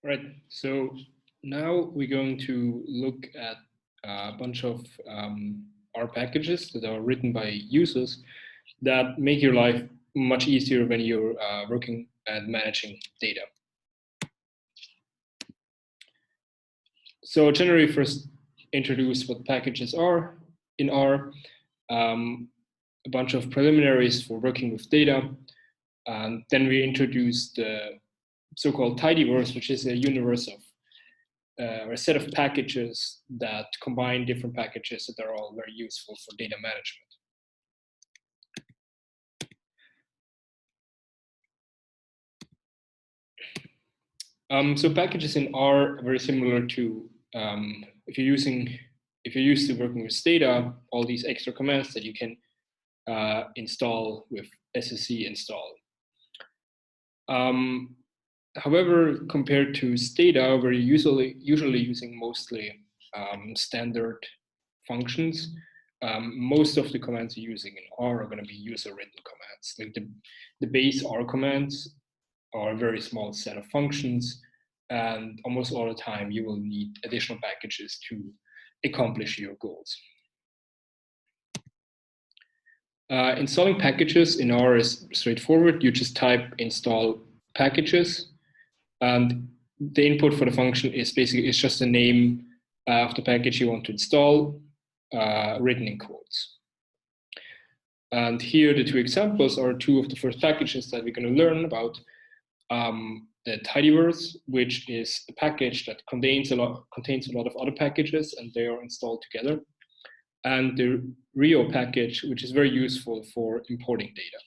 Right. So now we're going to look at a bunch of R packages that are written by users that make your life much easier when you're working and managing data. So generally, first introduce what packages are in R, a bunch of preliminaries for working with data, and then we introduce the so-called tidyverse, which is a universe of or a set of packages that combine different packages that are all very useful for data management. So packages in R are very similar to if you're used to working with data, all these extra commands that you can install with SSE install. However, compared to Stata, we're usually using mostly standard functions. Most of the commands you're using in R are going to be user-written commands. Like the base R commands are a very small set of functions, and almost all the time you will need additional packages to accomplish your goals. Installing packages in R is straightforward. You just type install packages, and the input for the function is basically it's just the name of the package you want to install, written in quotes. And here the two examples are two of the first packages that we're going to learn about. The tidyverse, which is a package that contains a lot of other packages, and they are installed together. And the Rio package, which is very useful for importing data.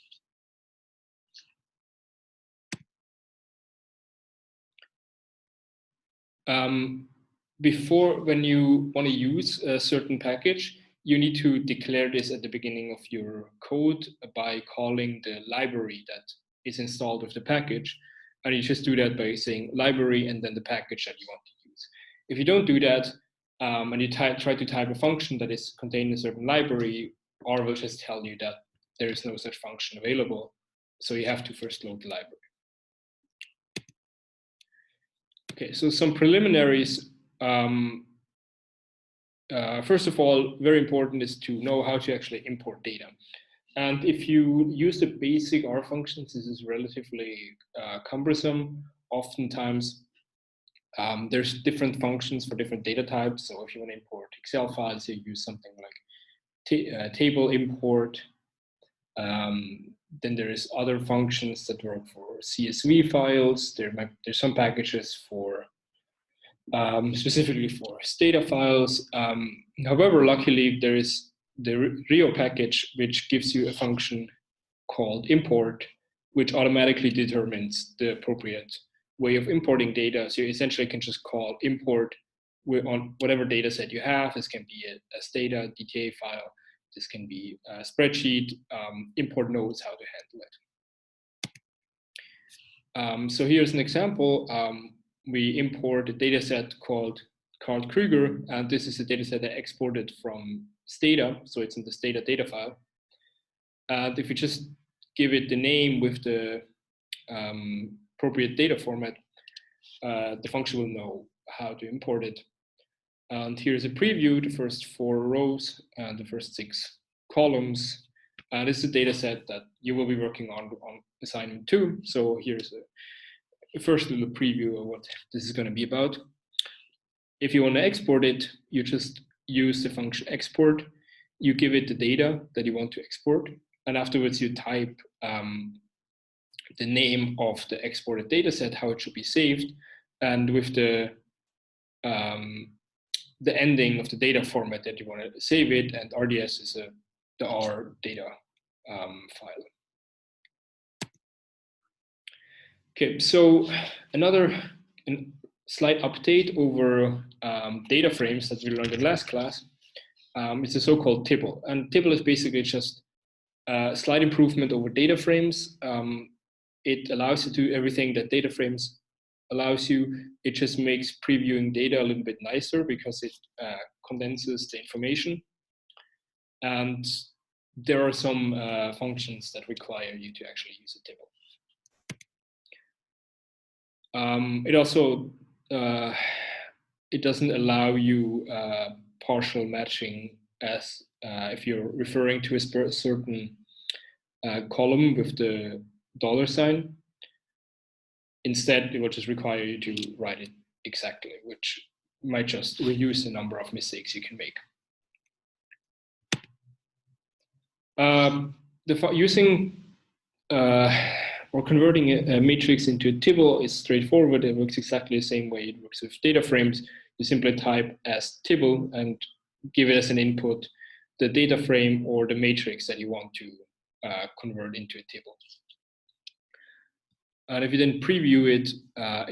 Before, when you want to use a certain package, you need to declare this at the beginning of your code by calling the library that is installed with the package. And you just do that by saying library and then the package that you want to use. If you don't do that, and you try to type a function that is contained in a certain library, R will just tell you that there is no such function available. So you have to first load the library. Okay, so some preliminaries. First of all, very important is to know how to actually import data. And if you use the basic R functions, this is relatively cumbersome. Oftentimes, there's different functions for different data types. So if you want to import Excel files, you use something like table import. Then there's other functions that work for CSV files. There's some packages for specifically for data files. However, luckily there is the Rio package, which gives you a function called import, which automatically determines the appropriate way of importing data. So you essentially can just call import on whatever data set you have. This can be a Stata DTA file. This can be a spreadsheet. Import knows how to handle it. So here's an example. We import a data set called Carl Kruger, and this is a data set that exported from Stata, so it's in the Stata data file. And if you just give it the name with the appropriate data format, the function will know how to import it. And here's a preview, the first 4 rows and the first 6 columns. This is a data set that you will be working on assignment 2. So here's a first little preview of what this is going to be about. If you want to export it, you just use the function export. You give it the data that you want to export, and afterwards you type the name of the exported data set, how it should be saved, and with the ending of the data format that you want to save it, and RDS is the R data file. Okay, so another slight update over data frames that we learned in last class. It's a so-called Tibble, and Tibble is basically just a slight improvement over data frames. It allows you to do everything that data frames allows you. It just makes previewing data a little bit nicer because it condenses the information. And there are some functions that require you to actually use a Tibble. It also it doesn't allow you partial matching as if you're referring to a certain column with the $sign. Instead, it will just require you to write it exactly, which might just reduce the number of mistakes you can make. Using or converting a matrix into a Tibble is straightforward. It works exactly the same way it works with data frames. You simply type as Tibble and give it as an input the data frame or the matrix that you want to convert into a Tibble. And if you then preview it,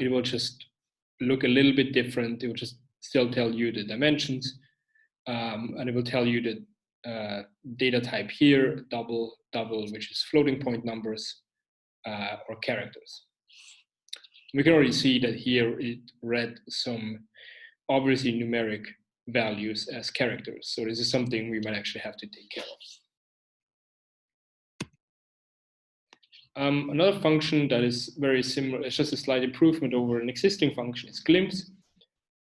it will just look a little bit different. It will just still tell you the dimensions, and it will tell you the data type here, double, which is floating point numbers or characters. We can already see that here it read some obviously numeric values as characters. So this is something we might actually have to take care of. Another function that is very similar, it's just a slight improvement over an existing function, is glimpse.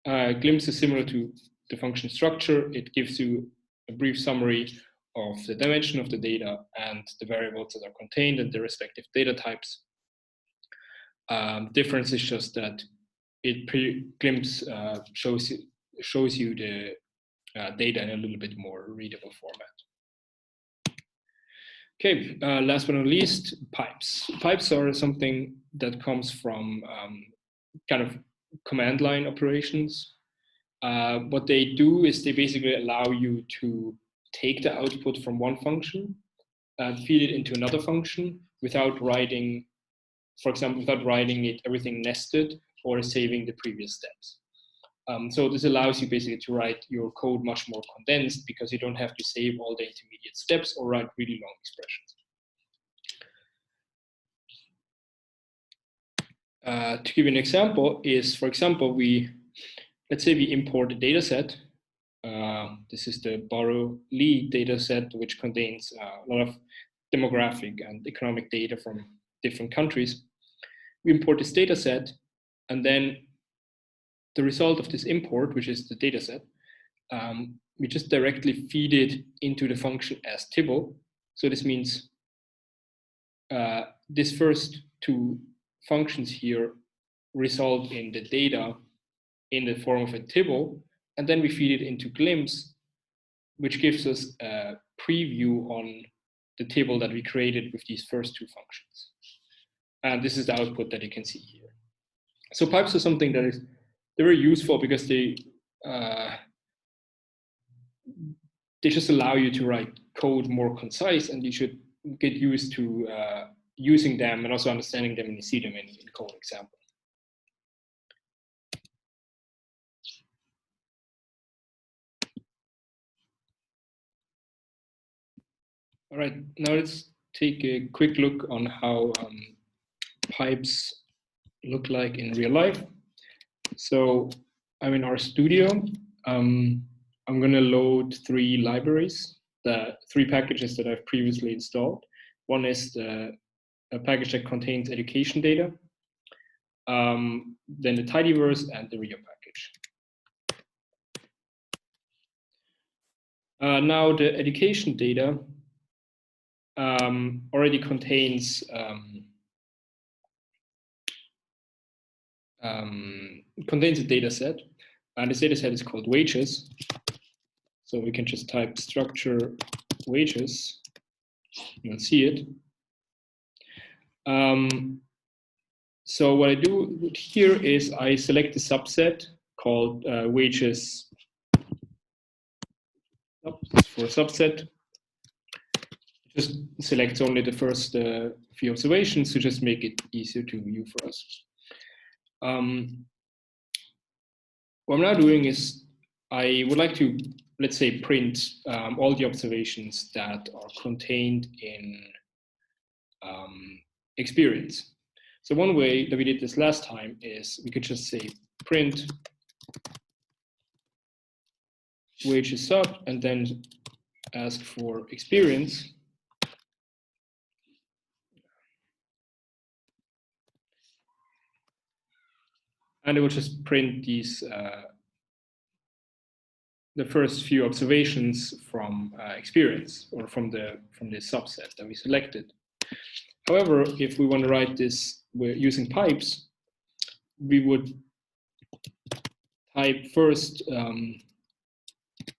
Glimpse is similar to the function structure. It gives you a brief summary of the dimension of the data and the variables that are contained and the respective data types. Difference is just that glimpse shows you the data in a little bit more readable format. Okay, last but not least, pipes. Pipes are something that comes from kind of command line operations. What they do is they basically allow you to take the output from one function and feed it into another function without writing, for example, without writing it everything nested or saving the previous steps. So this allows you basically to write your code much more condensed because you don't have to save all the intermediate steps or write really long expressions. To give you an example is, for example, let's say we import a data set. This is the Borrow Lee data set, which contains a lot of demographic and economic data from different countries. We import this data set, and then the result of this import, which is the data set, we just directly feed it into the function as Tibble. So this means these first two functions here result in the data in the form of a Tibble, and then we feed it into glimpse, which gives us a preview on the table that we created with these first two functions. And this is the output that you can see here. So pipes are something that is very useful because they just allow you to write code more concise, and you should get used to using them and also understanding them when you see them in code example. All right, now let's take a quick look on how pipes look like in real life. So I'm in our studio. I'm going to load three libraries, the three packages that I've previously installed. One is a package that contains education data, then the tidyverse and the Rio package. Now the education data already contains a data set, and this data set is called wages. So we can just type structure wages, you'll see it. So what I do here is I select a subset called wages for a subset. Just selects only the first few observations to just make it easier to view for us. What I'm now doing is I would like to, let's say, print all the observations that are contained in experience. So one way that we did this last time is we could just say print wages sub and then ask for experience. And it will just print these the first few observations from experience, or from the subset that we selected. However, if we want to write this using pipes, we would type first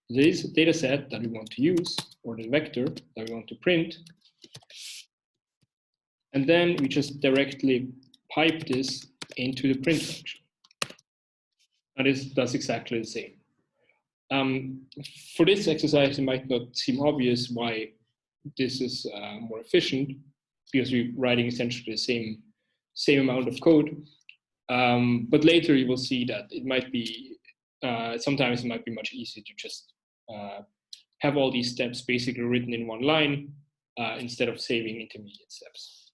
this data set that we want to use, or the vector that we want to print, and then we just directly pipe this into the print function. And this does exactly the same. For this exercise, it might not seem obvious why this is more efficient, because we're writing essentially the same amount of code. But later you will see that it might be, sometimes it might be much easier to just have all these steps basically written in one line instead of saving intermediate steps.